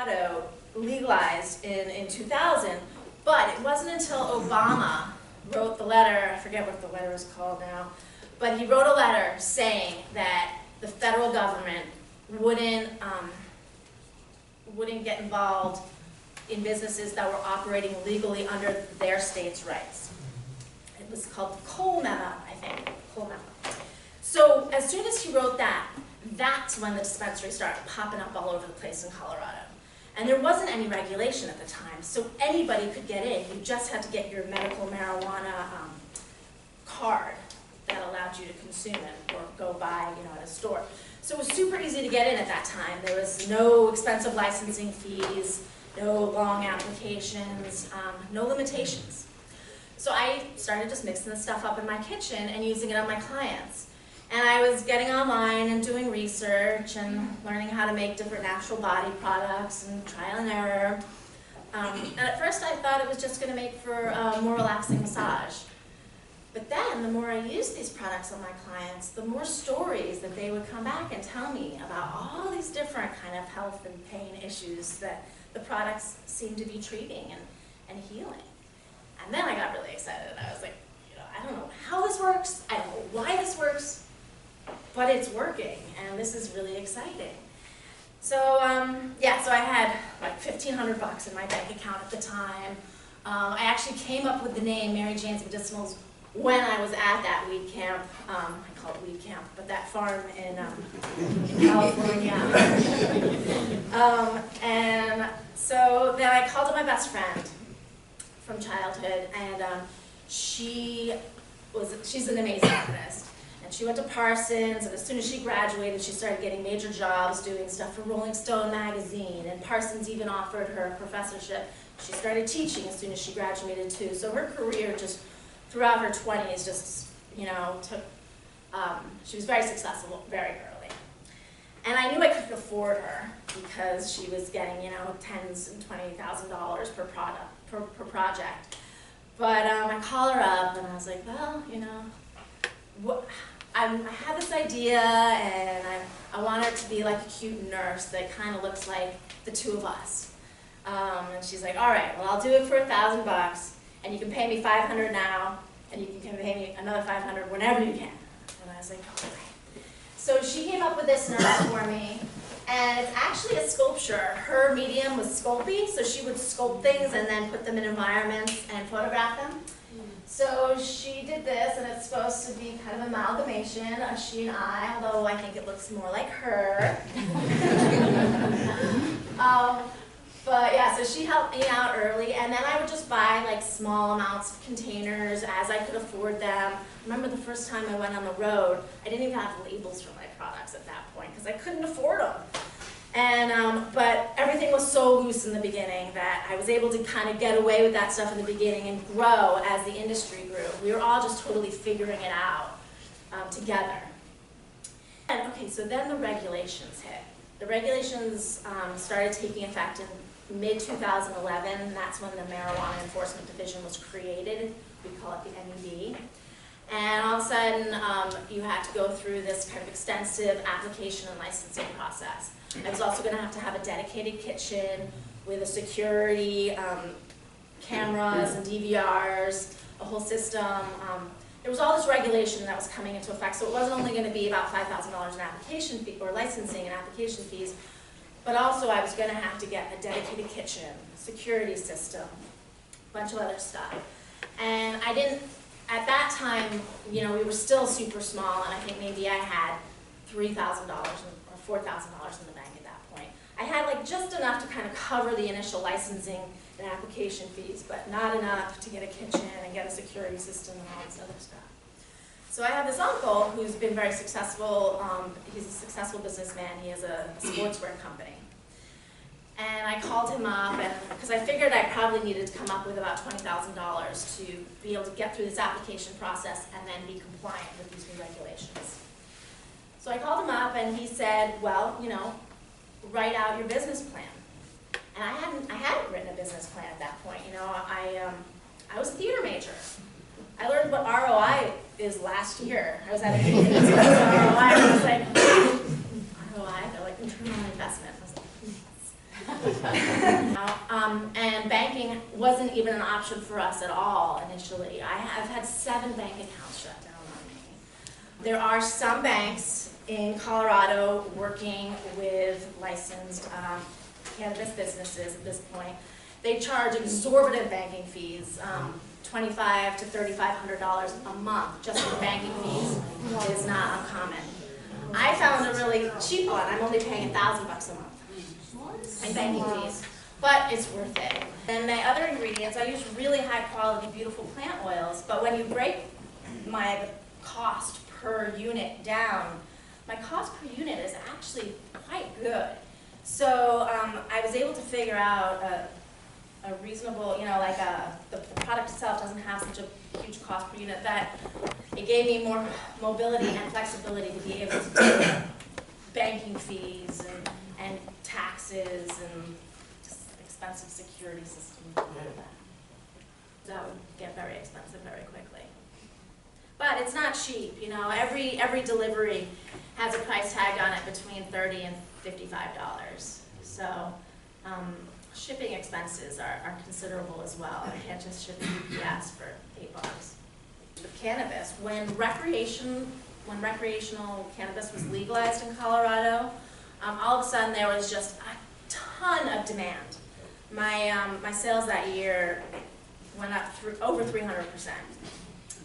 Colorado legalized in 2000, but it wasn't until Obama wrote the letter, I forget what the letter is called now, but he wrote a letter saying that the federal government wouldn't get involved in businesses that were operating legally under their state's rights. It was called the Cole Memo, I think, Cole Memo. So as soon as he wrote that, that's when the dispensaries started popping up all over the place in Colorado. And there wasn't any regulation at the time, so anybody could get in. You just had to get your medical marijuana card that allowed you to consume it or go buy, at a store. So it was super easy to get in at that time. There was no expensive licensing fees, no long applications, no limitations. So I started just mixing this stuff up in my kitchen and using it on my clients. And I was getting online and doing research and learning how to make different natural body products and trial and error. And at first I thought it was just going to make for a more relaxing massage. But then the more I used these products on my clients, the more stories that they would come back and tell me about all these different kind of health and pain issues that the products seem to be treating and healing. And then I got really excited. I was like, I don't know how this works, I don't know why this works, but it's working, and this is really exciting. So so I had like $1,500 in my bank account at the time. I actually came up with the name Mary Jane's Medicinals when I was at that weed camp. I call it weed camp, but that farm in California. And so then I called up my best friend from childhood, and she's an amazing artist. And she went to Parsons, and as soon as she graduated, she started getting major jobs doing stuff for Rolling Stone magazine, and Parsons even offered her a professorship. She started teaching as soon as she graduated too. So her career just throughout her 20s just, took, she was very successful very early. And I knew I couldn't afford her because she was getting, tens and $20,000 per project. But I called her up and I was like, well, I have this idea, and I want her to be like a cute nurse that kind of looks like the two of us. And she's like, all right, well, I'll do it for $1,000, and you can pay me $500 now, and you can pay me another $500 whenever you can. And I was like, all right. So she came up with this nurse for me, and it's actually a sculpture. Her medium was Sculpey, so she would sculpt things and then put them in environments and photograph them. So she did this, and it's supposed to be kind of amalgamation of she and I, although I think it looks more like her. But yeah, so she helped me out early, and then I would just buy like small amounts of containers as I could afford them. I remember the first time I went on the road, I didn't even have labels for my products at that point because I couldn't afford them. And, but everything was so loose in the beginning that I was able to kind of get away with that stuff in the beginning and grow as the industry grew. We were all just totally figuring it out together. And okay, so then the regulations hit. The regulations started taking effect in mid-2011, and that's when the Marijuana Enforcement Division was created. We call it the MED. And all of a sudden, you had to go through this kind of extensive application and licensing process. I was also going to have a dedicated kitchen with a security, cameras and DVRs, a whole system. There was all this regulation that was coming into effect, so it wasn't only going to be about $5,000 in application fee or licensing and application fees, but also I was going to have to get a dedicated kitchen, security system, a bunch of other stuff. And I didn't, at that time, we were still super small, and I think maybe I had $3,000 or $4,000 in the bank at that point. I had like just enough to kind of cover the initial licensing and application fees, but not enough to get a kitchen and get a security system and all this other stuff. So I have this uncle who's been very successful. He's a successful businessman. He has a sportswear company. And I called him up, because I figured I probably needed to come up with about $20,000 to be able to get through this application process and then be compliant with these new regulations. So I called him up, and he said, well, write out your business plan. And I hadn't written a business plan at that point. I was a theater major. I learned what ROI is last year. I was at a meeting and ROI, and I was like, ROI? They're like, return on investment. I was like, And banking wasn't even an option for us at all initially. I've had 7 bank accounts shut down on me. There are some banks in Colorado working with licensed cannabis businesses at this point. They charge exorbitant banking fees, $2,500 to $3,500 a month just for banking fees. It is not uncommon. I found a really cheap one. I'm only paying $1,000 a month in banking fees, but it's worth it. And my other ingredients, I use really high quality, beautiful plant oils, but when you break my cost per unit down, my cost per unit is actually quite good. So I was able to figure out a reasonable, like the product itself doesn't have such a huge cost per unit, that it gave me more mobility and flexibility to be able to pay banking fees and taxes and just expensive security systems and all of that. That would get very expensive very quickly. But it's not cheap, every delivery has a price tag on it between $30 and $55. So shipping expenses are considerable as well. I can't just ship UPS for $8. With cannabis, when recreational cannabis was legalized in Colorado, all of a sudden there was just a ton of demand. My sales that year went up over 300%.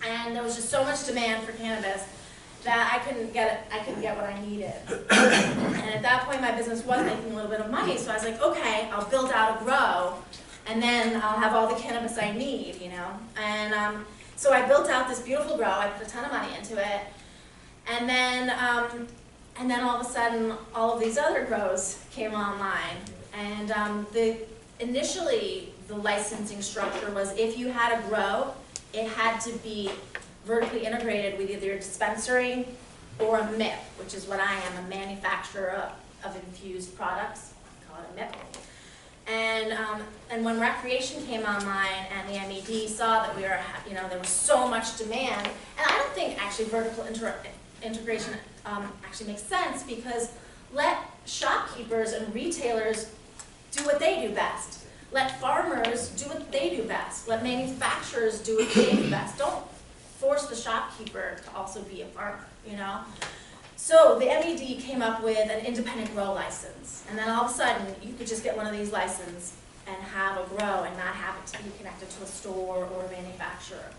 And there was just so much demand for cannabis that I couldn't get what I needed. And at that point my business was making a little bit of money, so I was like, okay, I'll build out a grow and then I'll have all the cannabis I need, And so I built out this beautiful grow, I put a ton of money into it, and then all of a sudden all of these other grows came online. And initially the licensing structure was if you had a grow, it had to be vertically integrated with either a dispensary or a MIP, which is what I am, a manufacturer of infused products. I call it a MIP. And when recreation came online and the MED saw that we were, there was so much demand, and I don't think actually vertical integration actually makes sense, because let shopkeepers and retailers do what they do best. Let farmers do what they do best. Let manufacturers do what they do best. Don't force the shopkeeper to also be a farmer, So the MED came up with an independent grow license. And then all of a sudden, you could just get one of these licenses and have a grow and not have it to be connected to a store or a manufacturer.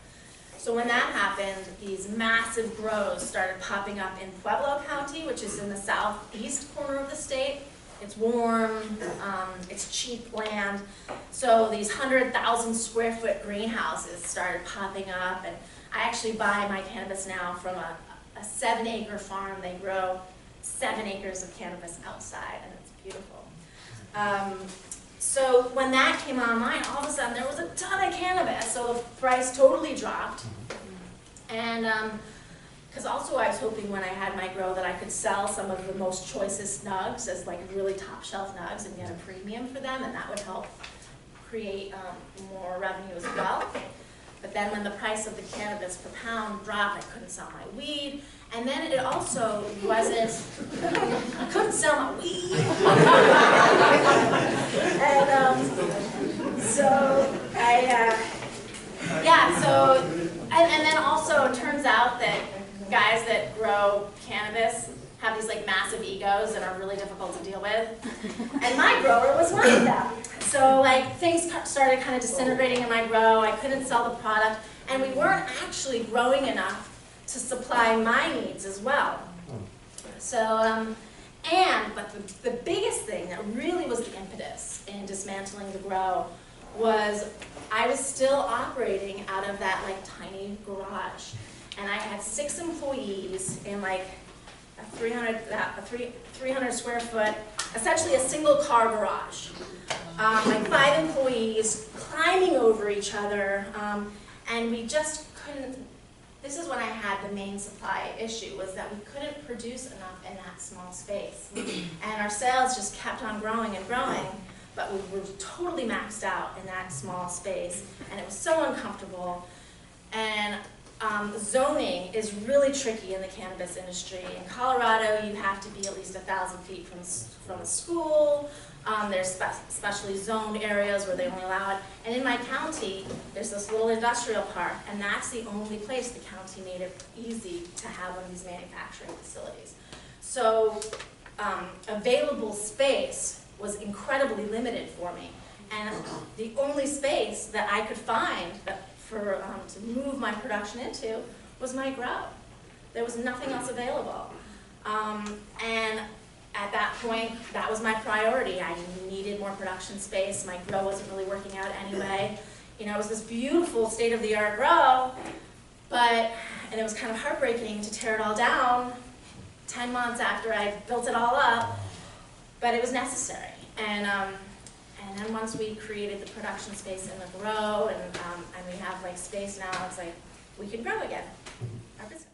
So when that happened, these massive grows started popping up in Pueblo County, which is in the southeast corner of the state. It's warm, it's cheap land. So these 100,000 square foot greenhouses started popping up, and I actually buy my cannabis now from a 7-acre farm. They grow 7 acres of cannabis outside, and it's beautiful. So when that came online, all of a sudden there was a ton of cannabis, so the price totally dropped. And because also I was hoping when I had my grow that I could sell some of the most choicest nugs as like really top shelf nugs and get a premium for them, and that would help create more revenue as well. But then when the price of the cannabis per pound dropped, I couldn't sell my weed. And then it also wasn't, I couldn't sell my weed. And then also it turns out that guys that grow cannabis have these like massive egos that are really difficult to deal with. And my grower was one of them. So like things started kind of disintegrating in my grow. I couldn't sell the product, and we weren't actually growing enough to supply my needs as well. So, but the biggest thing that really was the impetus in dismantling the grow was I was still operating out of that like tiny garage. And I had 6 employees in like a 300 square foot, essentially a single car garage. Like 5 employees climbing over each other, and we just couldn't, this is when I had the main supply issue, was that we couldn't produce enough in that small space. And our sales just kept on growing and growing, but we were totally maxed out in that small space, and it was so uncomfortable. And zoning is really tricky in the cannabis industry. In Colorado, you have to be at least 1,000 feet from a school. There's specially zoned areas where they only allow it. And in my county, there's this little industrial park, and that's the only place the county made it easy to have one of these manufacturing facilities. So available space was incredibly limited for me. And the only space that I could find to move my production into was my grow. There was nothing else available. And at that point, that was my priority. I needed more production space. My grow wasn't really working out anyway. You know, it was this beautiful state-of-the-art grow, and it was kind of heartbreaking to tear it all down 10 months after I built it all up, but it was necessary. And then once we created the production space in the grow, and we have like space now, it's like we can grow again. Our business.